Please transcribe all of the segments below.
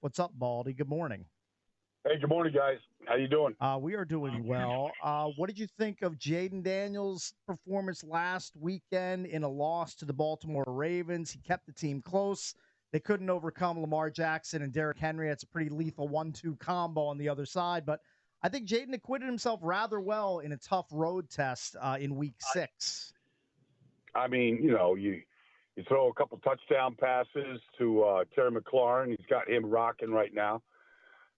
What's up, Baldy? Good morning. Hey, good morning, guys. How you doing? We are doing well. What did you think of Jayden Daniels' performance last weekend in a loss to the Baltimore Ravens? He kept the team close. They couldn't overcome Lamar Jackson and Derrick Henry. That's a pretty lethal 1-2 combo on the other side. But I think Jayden acquitted himself rather well in a tough road test in Week 6. I mean, you throw a couple touchdown passes to Terry McLaurin. He's got him rocking right now.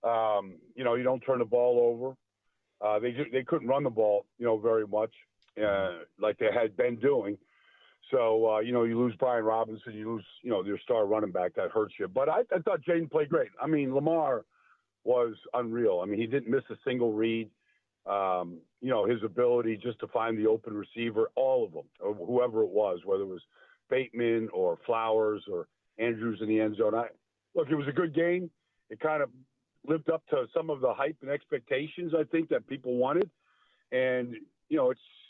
You don't turn the ball over. They couldn't run the ball, very much like they had been doing. So, you lose Brian Robinson, you lose, your star running back. That hurts you. But I thought Jayden played great. I mean, Lamar was unreal. I mean, he didn't miss a single read. His ability just to find the open receiver, all of them, or whoever it was, whether it was Bateman or Flowers or Andrews in the end zone. Look, it was a good game. It kind of lived up to some of the hype and expectations, I think, that people wanted. And,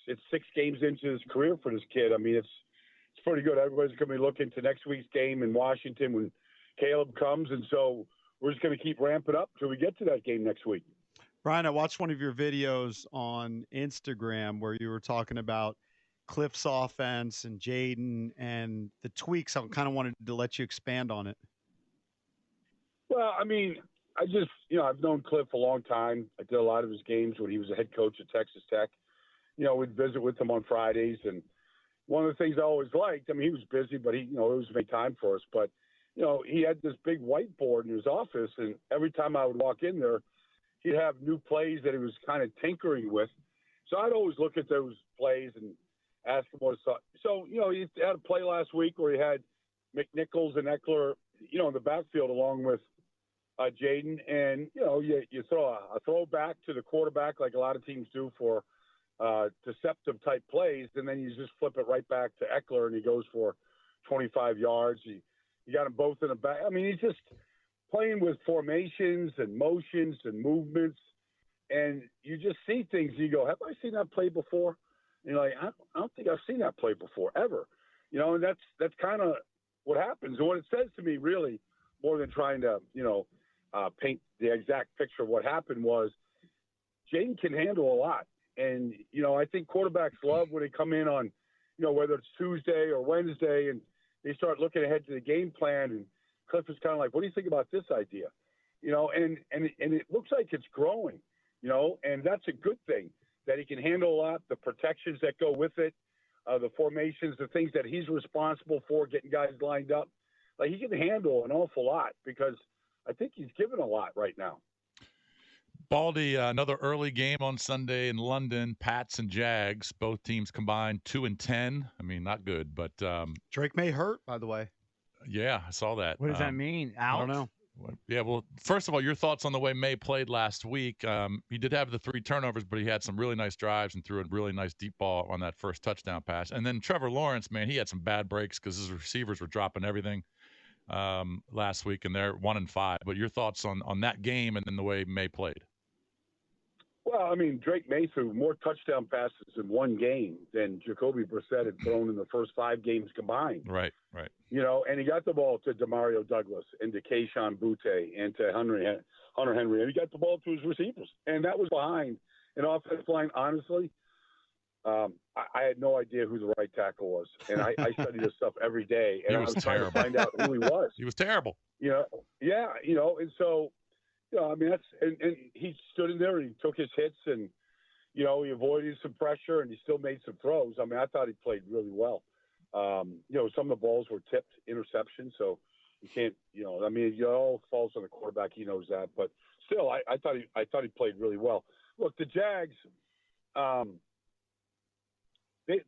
it's 6 games into his career for this kid. I mean, it's pretty good. Everybody's going to be looking to next week's game in Washington when Caleb comes. And so we're just going to keep ramping up till we get to that game next week. Brian, I watched one of your videos on Instagram where you were talking about Cliff's offense and Jayden and the tweaks. I kind of wanted to let you expand on it. Well, I mean, I've known Cliff a long time. I did a lot of his games when he was a head coach at Texas Tech. We'd visit with him on Fridays. And one of the things I always liked, I mean, he was busy, but he always made time for us. But, he had this big whiteboard in his office. And every time I would walk in there, he'd have new plays that he was kind of tinkering with. So I'd always look at those plays and ask him what he thought. So, he had a play last week where he had McNichols and Eckler, in the backfield along with Jayden. And, you throw a throwback to the quarterback like a lot of teams do for deceptive type plays. And then you just flip it right back to Eckler and he goes for 25 yards. You got them both in the back. I mean, he's just playing with formations and motions and movements. And you just see things. You go, have I seen that play before? And you're like, I don't think I've seen that play before ever. And that's kind of what happens. And what it says to me really more than trying to, paint the exact picture of what happened was Jayden can handle a lot. And, I think quarterbacks love when they come in on, whether it's Tuesday or Wednesday and they start looking ahead to the game plan. And Cliff is kind of like, what do you think about this idea? And it looks like it's growing, and that's a good thing that he can handle a lot, the protections that go with it, the formations, the things that he's responsible for, getting guys lined up. Like he can handle an awful lot because I think he's given a lot right now. Baldy, another early game on Sunday in London, Pats and Jags, both teams combined 2-10. I mean, not good, but Drake May hurt, by the way. Yeah, I saw that. What does that mean? Out? I don't know. Yeah, well, first of all, your thoughts on the way May played last week. He did have the 3 turnovers, but he had some really nice drives and threw a really nice deep ball on that first touchdown pass. And then Trevor Lawrence, man, he had some bad breaks because his receivers were dropping everything last week, and they're 1-5. But your thoughts on that game and then the way May played? Well, I mean, Drake May threw more touchdown passes in one game than Jacoby Brissett had thrown in the first 5 games combined. Right. And he got the ball to Demario Douglas and to Kayshon Boutte and to Hunter Henry, and he got the ball to his receivers. And that was behind an offensive line, honestly. I had no idea who the right tackle was. And I study this stuff every day. And I was trying to find out who he was. He was terrible. And so – I mean, and he stood in there and he took his hits and, he avoided some pressure and he still made some throws. I mean, I thought he played really well. Some of the balls were tipped interceptions, so you can't, it all falls on the quarterback. He knows that, but still, I thought he played really well. Look, the Jags,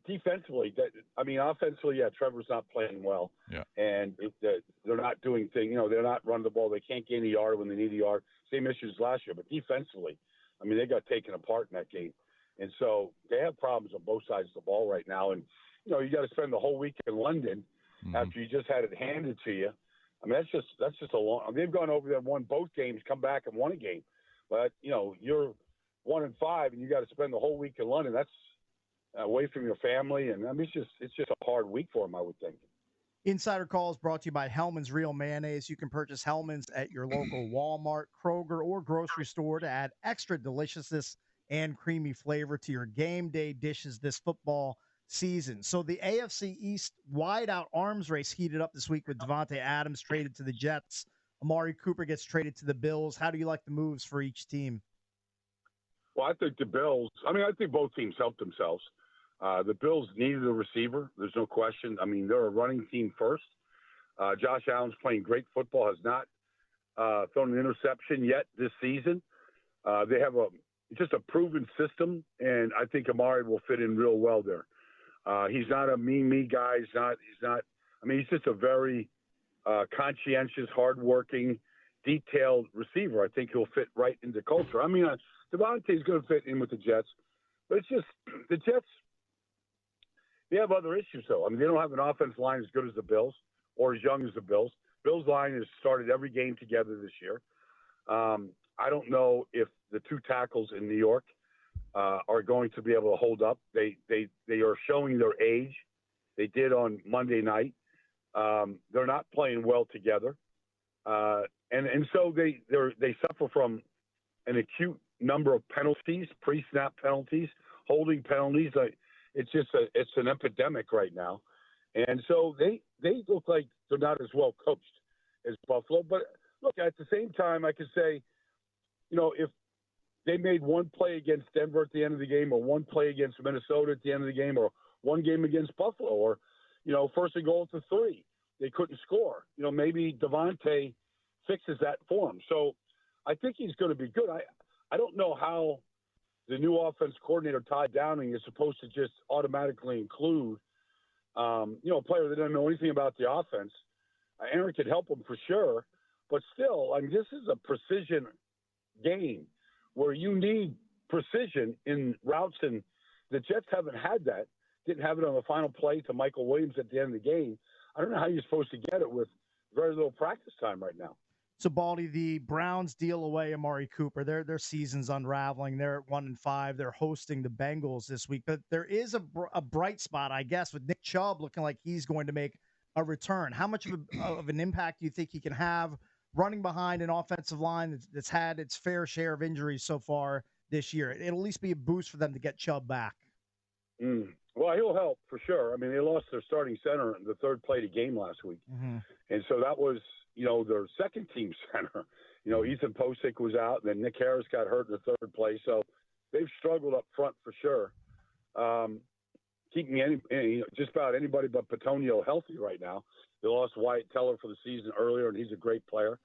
defensively, offensively, yeah, Trevor's not playing well. Yeah. And they're not doing things. They're not running the ball. They can't gain a yard when they need a yard. Same issues last year. But defensively, they got taken apart in that game. And so they have problems on both sides of the ball right now. And, you got to spend the whole week in London after you just had it handed to you. I mean, that's just a long – they've gone over there and won both games, come back and won a game. But, you're 1-5 and you got to spend the whole week in London. That's away from your family. And, it's just a hard week for them, I would think. Insider Call is brought to you by Hellman's Real Mayonnaise. You can purchase Hellman's at your local Walmart, Kroger, or grocery store to add extra deliciousness and creamy flavor to your game day dishes this football season. So the AFC East wideout arms race heated up this week with Devontae Adams traded to the Jets. Amari Cooper gets traded to the Bills. How do you like the moves for each team? Well, I think the Bills, I think both teams helped themselves. The Bills needed a receiver. There's no question. I mean, they're a running team first. Josh Allen's playing great football, has not thrown an interception yet this season. They have just a proven system, and I think Amari will fit in real well there. He's not a me guy. He's just a very conscientious, hardworking, detailed receiver. I think he'll fit right into culture. Devontae's going to fit in with the Jets, but it's just the Jets. They have other issues, though. They don't have an offensive line as good as the Bills or as young as the Bills. Bills line has started every game together this year. I don't know if the two tackles in New York are going to be able to hold up. They are showing their age. They did on Monday night. They're not playing well together, and so they suffer from an acute number of penalties, pre-snap penalties, holding penalties. It's an epidemic right now, and so they look like they're not as well coached as Buffalo. But look, at the same time, I could say, if they made one play against Denver at the end of the game, or one play against Minnesota at the end of the game, or one game against Buffalo, or first and goal to 3, they couldn't score. Maybe Devontae fixes that for them. So I think he's going to be good. I don't know how the new offense coordinator, Todd Downing, is supposed to just automatically include, a player that doesn't know anything about the offense. Aaron could help him for sure, but still, this is a precision game where you need precision in routes, and the Jets haven't had that. Didn't have it on the final play to Michael Williams at the end of the game. I don't know how you're supposed to get it with very little practice time right now. So, Baldy, the Browns deal away Amari Cooper. Their season's unraveling. They're at 1-5. They're hosting the Bengals this week. But there is a bright spot, I guess, with Nick Chubb looking like he's going to make a return. How much of an impact do you think he can have running behind an offensive line that's had its fair share of injuries so far this year? It'll at least be a boost for them to get Chubb back. Well, he'll help for sure. They lost their starting center in the third play of the game last week. Mm-hmm. And so that was, their second team center. Ethan Posick was out, and then Nick Harris got hurt in the third play. So they've struggled up front for sure. Keeping just about anybody but Petonio healthy right now. They lost Wyatt Teller for the season earlier, and he's a great player.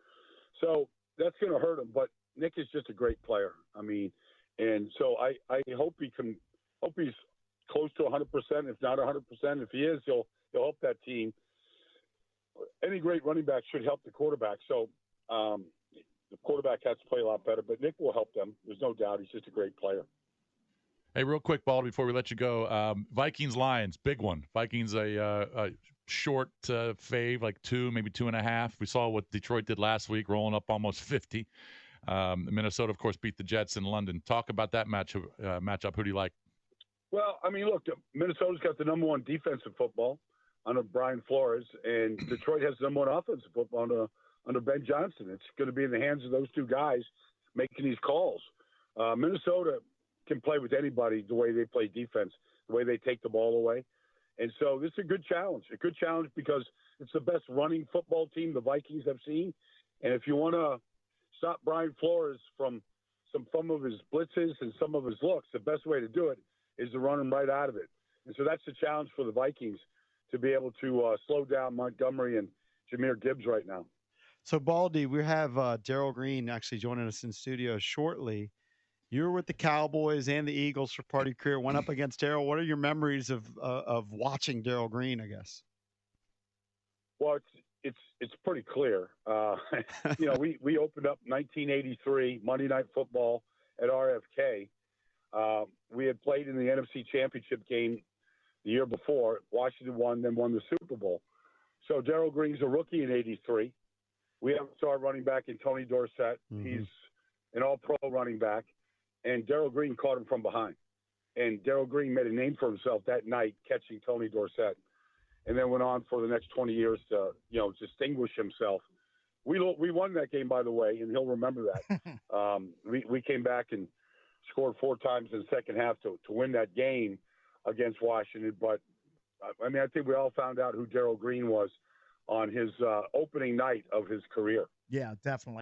So that's going to hurt him. But Nick is just a great player. And so I hope he's close to 100%, if not 100%. If he is, he'll help that team. Any great running back should help the quarterback. So the quarterback has to play a lot better, but Nick will help them. There's no doubt. He's just a great player. Hey, real quick, Baldy, before we let you go, Vikings-Lions, big one. Vikings a short fave, like 2, maybe 2.5. We saw what Detroit did last week, rolling up almost 50. Minnesota, of course, beat the Jets in London. Talk about that matchup. Who do you like? Well, look, Minnesota's got the number one defensive football under Brian Flores, and Detroit has the number one offensive football under Ben Johnson. It's going to be in the hands of those two guys making these calls. Minnesota can play with anybody the way they play defense, the way they take the ball away. And so this is a good challenge because it's the best running football team the Vikings have seen. And if you want to stop Brian Flores from some of his blitzes and some of his looks, the best way to do it is to run him right out of it. And so that's the challenge for the Vikings, to be able to slow down Montgomery and Jahmyr Gibbs right now. So, Baldy, we have Daryl Green actually joining us in studio shortly. You were with the Cowboys and the Eagles for part of your career, went up against Daryl. What are your memories of watching Daryl Green, I guess? Well, it's pretty clear. We opened up 1983 Monday Night Football at RFK. We had played in the NFC Championship game the year before. Washington won, then won the Super Bowl. So Daryl Green's a rookie in '83. We have a star running back in Tony Dorsett. Mm-hmm. He's an all-pro running back. And Daryl Green caught him from behind. And Daryl Green made a name for himself that night catching Tony Dorsett. and then went on for the next 20 years to, distinguish himself. We won that game, by the way, and he'll remember that. We came back and scored 4 times in the second half to win that game against Washington. But, I think we all found out who Daryl Green was on his opening night of his career. Yeah, definitely.